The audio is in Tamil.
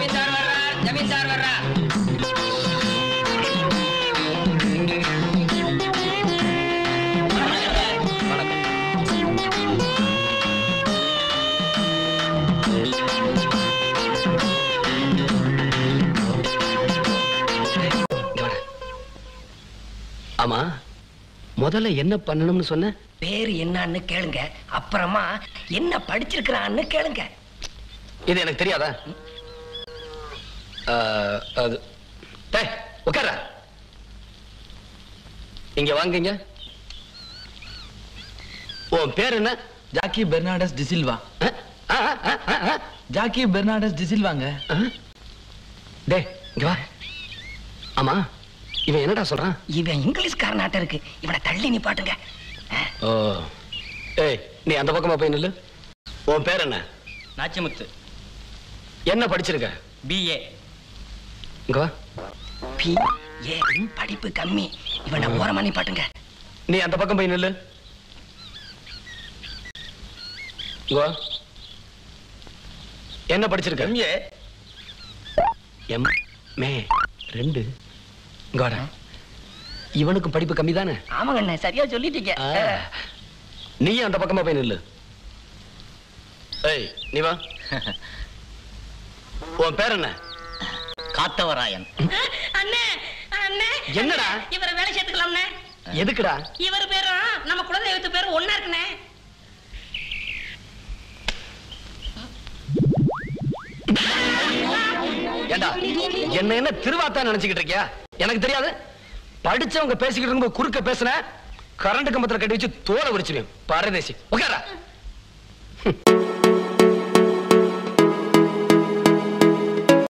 ஜமீன்தார் வர்றார், ஜமீன்தார் வர்றார். ஆமா, முதல்ல என்ன பண்ணணும்னு சொன்ன? பேரு என்னன்னு கேளுங்க, அப்புறமா என்ன படிச்சிருக்கிறான்னு கேளுங்க. இது எனக்கு தெரியாதா? அது உட்கார. இங்க வாங்குங்க. உன் பேர் என்ன? ஜாக்கி பெர்னாண்டஸ் டிசில்வா. ஜாக்கி பெர்னாண்டஸ் டிசில்வாங்க. டே இங்க வா. ஆமா, இவன் என்னடா சொல்றான்? இவன் இங்கிலீஷ்காரனாட்ட இருக்கு, இவனை தள்ளி நிப்பாட்டுங்க. ஓ, ஏய் நீ அந்த பக்கமா போய் நில்லு. உன் பேர் என்ன? நாச்சிமுத்து. என்ன படிச்சிருக்க? BA. இங்க வா. BA படிப்பு கம்மி, இவனை ஓரமா நிப்பாட்டுங்க. நீ அந்த பக்கம் போய் நில்லு. இங்க வா. என்ன படிச்சிருக்க? MA. MA 2. இங்க வாடா. இவனுக்கும் படிப்பு கம்மி தானே? ஆமாங்க அண்ணே, சரியா சொல்லிட்டீங்க. நீ அந்த பக்கமா போய் நில்லு. ஏய் நீ வா. உன் பேர் என்ன? காத்தவராயன். அண்ணே அண்ணே, என்னடா? இவரை வேலை சேர்த்துக்கலாம்ண்ணே. எதுக்குடா? இவர் பேரும் நம்ம குலதெய்வத்து பேரும் ஒண்ணா இருக்குண்ணே. ஏண்டா என்ன திருவாத்தா நினைச்சுக்கிட்டு இருக்கியா? எனக்கு தெரியாது. படிச்சவங்க பேசிக்கிட்டு இருக்கும்போது குறுக்க பேசுன கரண்ட் கம்பத்துல கட்டி வச்சு தோலை உரிச்சிருவேன். பரதேசி உட்காரா.